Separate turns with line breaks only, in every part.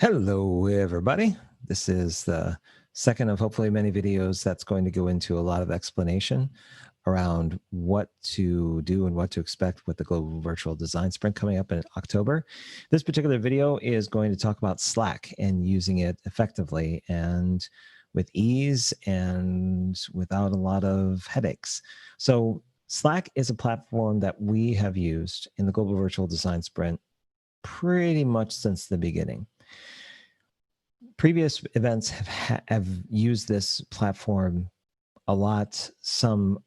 Hello, everybody. This is the second of hopefully many videos that's going to go into a lot of explanation around what to do and what to expect with the Global Virtual Design Sprint coming up in October. This particular video is going to talk about Slack and using it effectively and with ease and without a lot of headaches. So Slack is a platform that we have used in the Global Virtual Design Sprint pretty much since the beginning. Previous events have used this platform a lot. Some,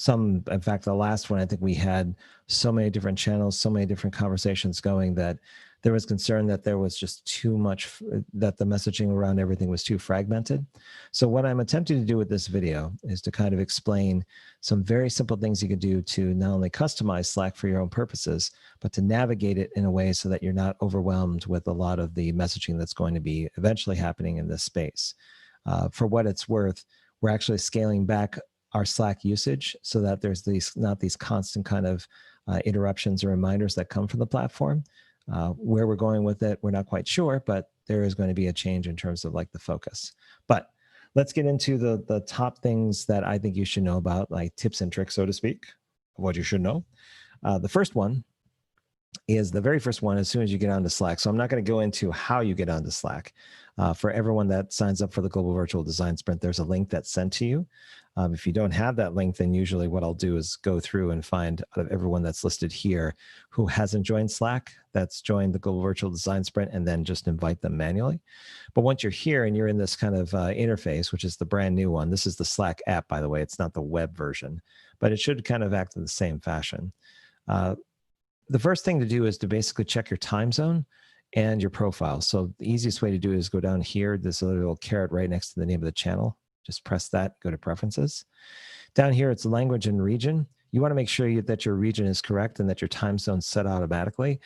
in fact, the last one, I think we had so many different channels, so many different conversations going that there was concern that there was just too much, that the messaging around everything was too fragmented. So what I'm attempting to do with this video is to kind of explain some very simple things you can do to not only customize Slack for your own purposes, but to navigate it in a way so that you're not overwhelmed with a lot of the messaging that's going to be eventually happening in this space. For what it's worth, we're actually scaling back our Slack usage so that there's not these constant kind of interruptions or reminders that come from the platform. Where we're going with it, we're not quite sure, but there is going to be a change in terms of like the focus. But let's get into the top things that I think you should know about, like tips and tricks, so to speak, of what you should know. The first one is the very first one as soon as you get onto Slack. So I'm not going to go into how you get onto Slack. For everyone that signs up for the Global Virtual Design Sprint, there's a link that's sent to you. If you don't have that link, then usually what I'll do is go through and find out of everyone that's listed here who hasn't joined Slack, that's joined the Global Virtual Design Sprint, and then just invite them manually. But once you're here and you're in this kind of interface, which is the brand new one, this is the Slack app, by the way, it's not the web version, but it should kind of act in the same fashion. The first thing to do is to basically check your time zone and your profile. So the easiest way to do it is go down here. There's a little caret right next to the name of the channel. Just press that, go to preferences. Down here, it's language and region. You want to make sure that your region is correct and that your time zone's set automatically.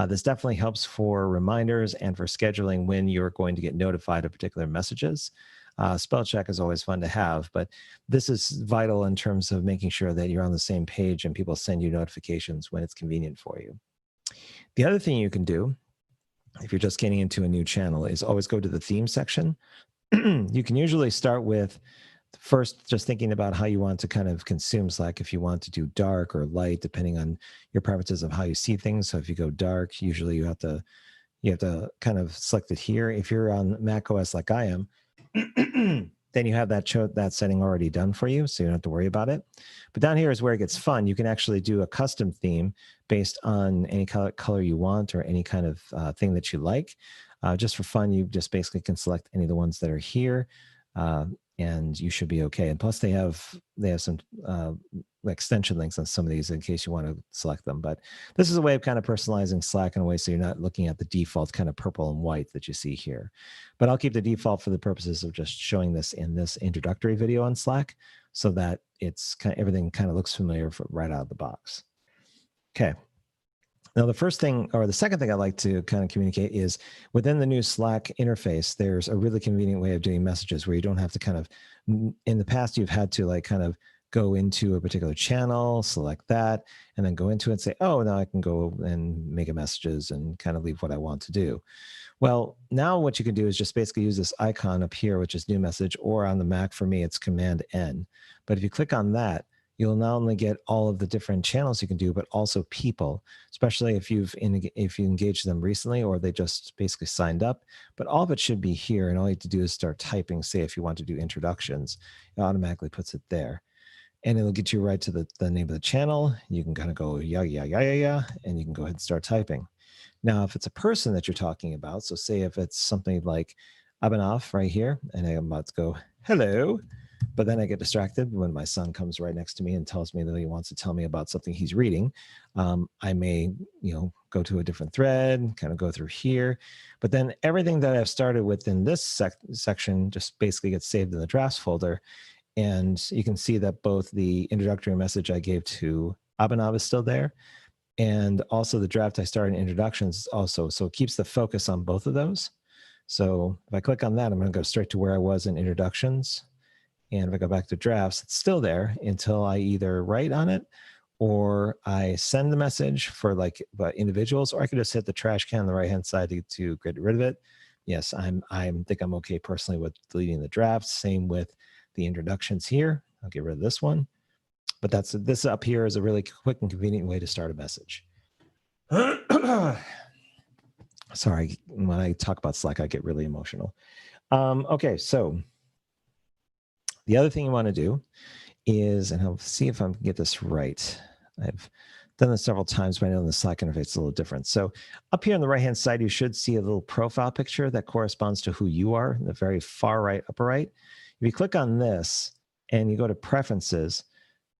This definitely helps for reminders and for scheduling when you're going to get notified of particular messages. Spell check is always fun to have, but this is vital in terms of making sure that you're on the same page and people send you notifications when it's convenient for you. The other thing you can do, if you're just getting into a new channel, is always go to the theme section. You can usually start with first just thinking about how you want to kind of consume Slack, if you want to do dark or light, depending on your preferences of how you see things. So if you go dark, usually you have to kind of select it here. If you're on Mac OS like I am, then you have that setting already done for you, so you don't have to worry about it. But down here is where it gets fun. You can actually do a custom theme based on any color you want or any kind of thing that you like. Just for fun, you just basically can select any of the ones that are here, and you should be okay. And plus, they have some extension links on some of these in case you want to select them. But this is a way of kind of personalizing Slack in a way so you're not looking at the default kind of purple and white that you see here. But I'll keep the default for the purposes of just showing this in this introductory video on Slack so that it's everything kind of looks familiar right out of the box. Okay. Now, the first thing, or the second thing I'd like to kind of communicate is within the new Slack interface, there's a really convenient way of doing messages where you don't have to kind of, in the past, you've had to like kind of go into a particular channel, select that, and then go into it and say, oh, now I can go and make a messages and kind of leave what I want to do. Well, now what you can do is just basically use this icon up here, which is new message, or on the Mac, for me, it's Command N. But if you click on that, you'll not only get all of the different channels you can do, but also people, especially if you engaged them recently or they just basically signed up. But all of it should be here, and all you have to do is start typing. Say if you want to do introductions, it automatically puts it there. And it'll get you right to the name of the channel. You can kind of go, yeah, and you can go ahead and start typing. Now, if it's a person that you're talking about, so say if it's something like Abhinav right here, and I'm about to go, hello, but then I get distracted when my son comes right next to me and tells me that he wants to tell me about something he's reading. I may, go to a different thread, kind of go through here, but then everything that I've started with in this section just basically gets saved in the drafts folder. And you can see that both the introductory message I gave to Abhinav is still there, and also the draft I started in introductions also. So it keeps the focus on both of those. So if I click on that, I'm going to go straight to where I was in introductions. And if I go back to drafts, it's still there until I either write on it or I send the message for like individuals, or I could just hit the trash can on the right-hand side to get rid of it. yes, I think I'm okay personally with deleting the drafts. Same with the introductions here. I'll get rid of this one. But this up here is a really quick and convenient way to start a message. Sorry, when I talk about Slack, I get really emotional. Okay, so the other thing you want to do is, and I'll see if I can get this right. I've done this several times, but I know in the Slack interface it's a little different. So up here on the right-hand side, you should see a little profile picture that corresponds to who you are in the very far right, upper right. If you click on this and you go to preferences,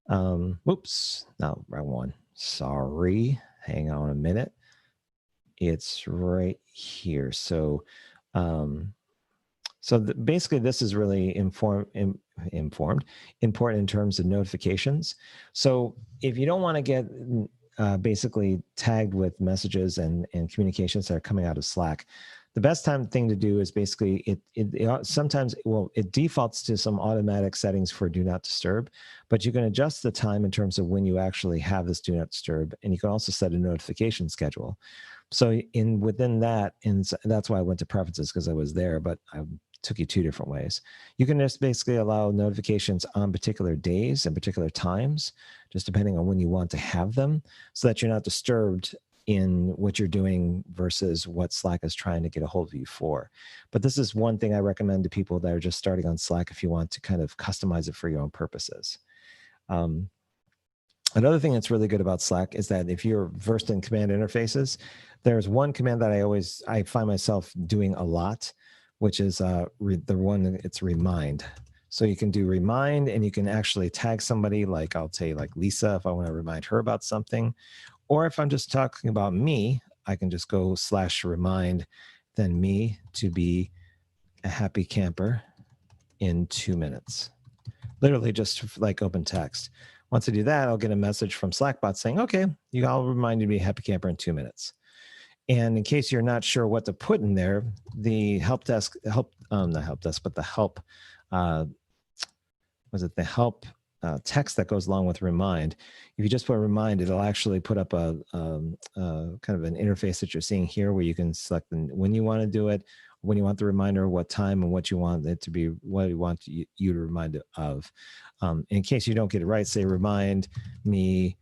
whoops, no, wrong one. Sorry, hang on a minute. It's right here. So, basically, this is really important in terms of notifications. So if you don't want to get basically tagged with messages and communications that are coming out of Slack, the best thing to do is basically sometimes it defaults to some automatic settings for do not disturb, but you can adjust the time in terms of when you actually have this do not disturb, and you can also set a notification schedule. So within that, and that's why I went to preferences, because I was there, but I took you two different ways. You can just basically allow notifications on particular days and particular times, just depending on when you want to have them, so that you're not disturbed in what you're doing versus what Slack is trying to get a hold of you for. But this is one thing I recommend to people that are just starting on Slack if you want to kind of customize it for your own purposes. Another thing that's really good about Slack is that if you're versed in command interfaces, there's one command that I find myself doing a lot, which is the one, it's remind. So you can do remind, and you can actually tag somebody, like I'll say like Lisa, if I want to remind her about something. Or if I'm just talking about me, I can just go /remind, then me to be a happy camper in 2 minutes. Literally just like open text. Once I do that, I'll get a message from Slackbot saying, okay, you all reminded me happy camper in 2 minutes. And in case you're not sure what to put in there, the help desk, not help desk, but the help, the help text that goes along with remind. If you just put remind, it'll actually put up a kind of an interface that you're seeing here, where you can select when you want to do it, when you want the reminder, what time, and what you want it to be, what you want you to remind it of. In case you don't get it right, say remind me,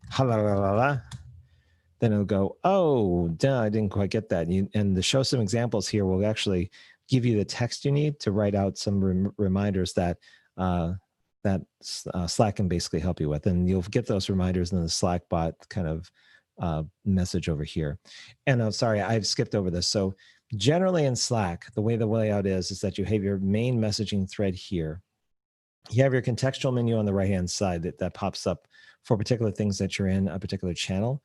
then it'll go, oh, duh, I didn't quite get that. And to show some examples here, we'll actually give you the text you need to write out some reminders that Slack can basically help you with. And you'll get those reminders in the Slack bot kind of message over here. And I'm sorry, I've skipped over this. So generally in Slack, the way the layout is that you have your main messaging thread here. You have your contextual menu on the right-hand side that pops up for particular things that you're in a particular channel.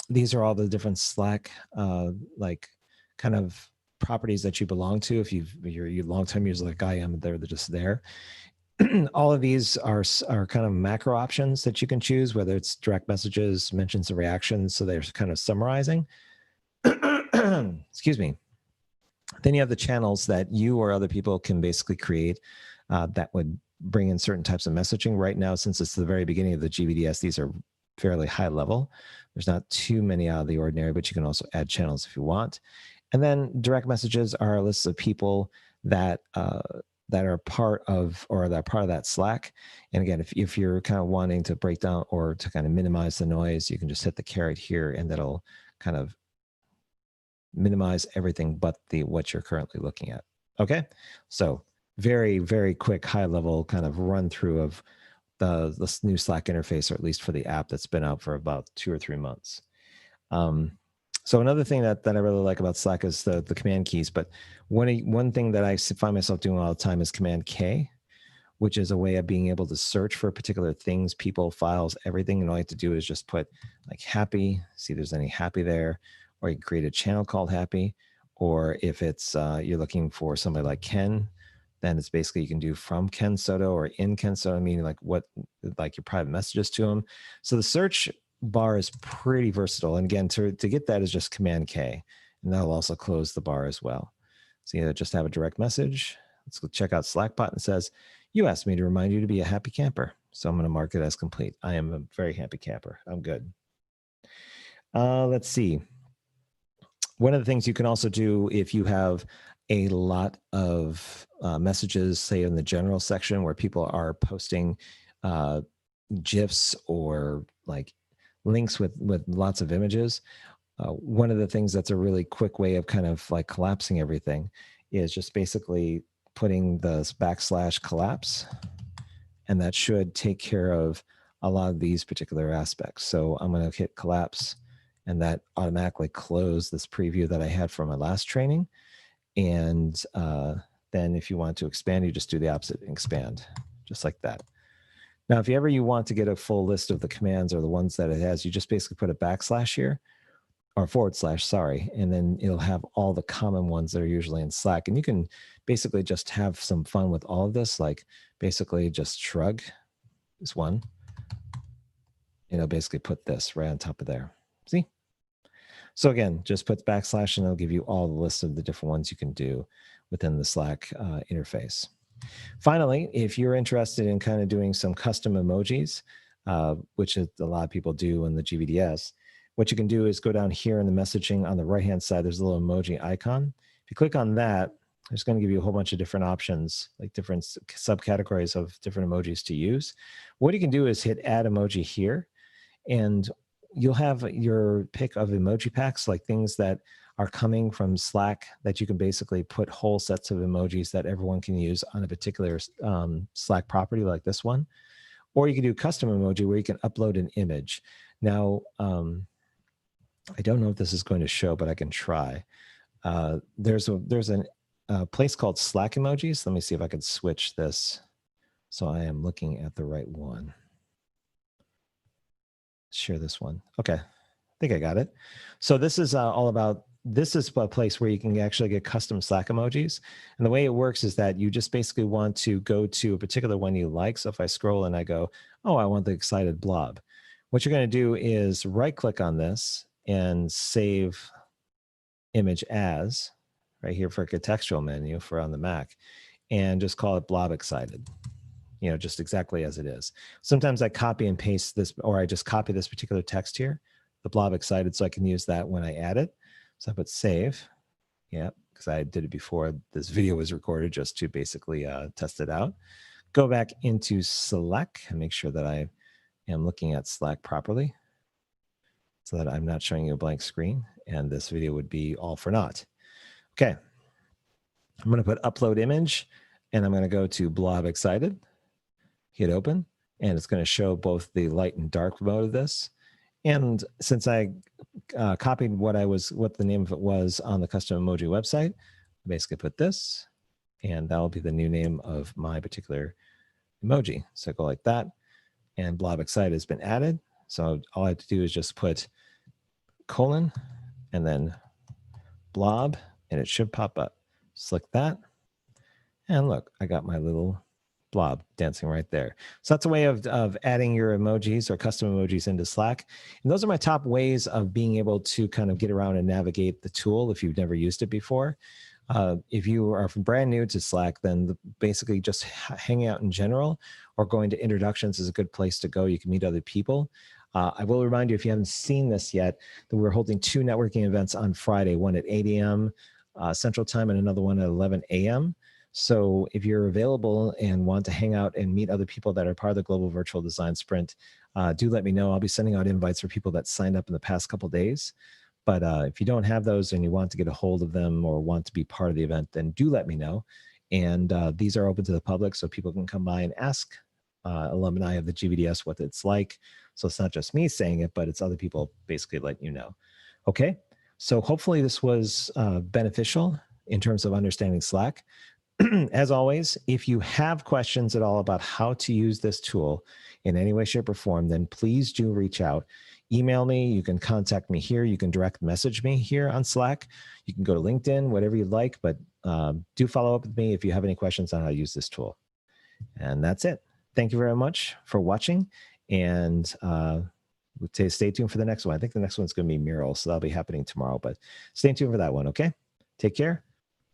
These are all the different Slack like kind of properties that you belong to. If you're a long-time user like I am, they're just there. All of these are kind of macro options that you can choose, whether it's direct messages, mentions, and reactions. So they're kind of summarizing. Excuse me. Then you have the channels that you or other people can basically create that would bring in certain types of messaging. Right now, since it's the very beginning of the GVDS, these are fairly high level. There's not too many out of the ordinary, but you can also add channels if you want. And then direct messages are a list of people that are part of, or that are part of that Slack. And again, if you're kind of wanting to break down or to kind of minimize the noise, you can just hit the caret here, and that'll kind of minimize everything but what you're currently looking at. Okay, so very, very quick high level kind of run through of the new Slack interface, or at least for the app that's been out for about 2 or 3 months. So another thing that I really like about Slack is the command keys. But one thing that I find myself doing all the time is Command K, which is a way of being able to search for particular things, people, files, everything. And all you have to do is just put like happy, see if there's any happy there, or you can create a channel called happy. Or if it's you're looking for somebody like Ken, then it's basically you can do from Ken Soto or in Ken Soto, meaning like your private messages to him. So the search bar is pretty versatile. And again, to get that is just Command K, and that'll also close the bar as well. So you just have a direct message. Let's go check out Slackbot, and it says, you asked me to remind you to be a happy camper. So I'm going to mark it as complete. I am a very happy camper. I'm good. Let's see. One of the things you can also do if you have a lot of messages, say in the general section where people are posting GIFs or like links with lots of images, one of the things that's a really quick way of kind of like collapsing everything is just basically putting the / collapse, and that should take care of a lot of these particular aspects. So I'm going to hit collapse, and that automatically closed this preview that I had from my last training. And then if you want to expand, you just do the opposite and expand, just like that. Now, if you want to get a full list of the commands or the ones that it has, you just basically put a / here, or /, sorry, and then it'll have all the common ones that are usually in Slack. And you can basically just have some fun with all of this, like basically just shrug is one. Basically put this right on top of there. See? So again, just put / and it'll give you all the list of the different ones you can do within the Slack interface. Finally, if you're interested in kind of doing some custom emojis, which a lot of people do in the GVDS, what you can do is go down here in the messaging on the right-hand side, there's a little emoji icon. If you click on that, it's going to give you a whole bunch of different options, like different subcategories of different emojis to use. What you can do is hit add emoji here, and you'll have your pick of emoji packs, like things that are coming from Slack that you can basically put whole sets of emojis that everyone can use on a particular Slack property like this one. Or you can do custom emoji where you can upload an image. Now, I don't know if this is going to show, but I can try. There's a place called Slack emojis. Let me see if I can switch this so I am looking at the right one. Share this one. Okay, I think I got it. So this is all about, this is a place where you can actually get custom Slack emojis. And the way it works is that you just basically want to go to a particular one you like. So if I scroll and I go, oh, I want the excited blob. What you're going to do is right click on this and save image as, right here for a contextual menu for on the Mac, and just call it blob excited. Just exactly as it is. Sometimes I copy and paste this, or I just copy this particular text here, the blob excited, so I can use that when I add it. So I put save, yeah, because I did it before this video was recorded just to basically test it out. Go back into Slack and make sure that I am looking at Slack properly so that I'm not showing you a blank screen, and this video would be all for naught. Okay, I'm going to put upload image, and I'm going to go to blob excited. Hit open, and it's going to show both the light and dark mode of this. And since I copied what the name of it was on the custom emoji website, I basically put this, and that'll be the new name of my particular emoji. So go like that, and blob excited has been added. So all I have to do is just put colon and then blob, and it should pop up. Just like that. And look, I got my little blob dancing right there. So that's a way of adding your emojis or custom emojis into Slack. And those are my top ways of being able to kind of get around and navigate the tool if you've never used it before. If you are brand new to Slack, then basically just hanging out in general or going to introductions is a good place to go. You can meet other people. I will remind you, if you haven't seen this yet, that we're holding 2 networking events on Friday, one at 8 a.m. Central Time and another one at 11 a.m. So if you're available and want to hang out and meet other people that are part of the Global Virtual Design Sprint, do let me know. I'll be sending out invites for people that signed up in the past couple of days. But if you don't have those and you want to get a hold of them or want to be part of the event, then do let me know. And these are open to the public, so people can come by and ask alumni of the GVDS what it's like. So it's not just me saying it, but it's other people basically letting you know. Okay, so hopefully this was beneficial in terms of understanding Slack. As always, if you have questions at all about how to use this tool in any way, shape, or form, then please do reach out. Email me. You can contact me here. You can direct message me here on Slack. You can go to LinkedIn, whatever you'd like, but do follow up with me if you have any questions on how to use this tool. And that's it. Thank you very much for watching, and stay tuned for the next one. I think the next one's going to be Mural, so that'll be happening tomorrow, but stay tuned for that one, okay? Take care.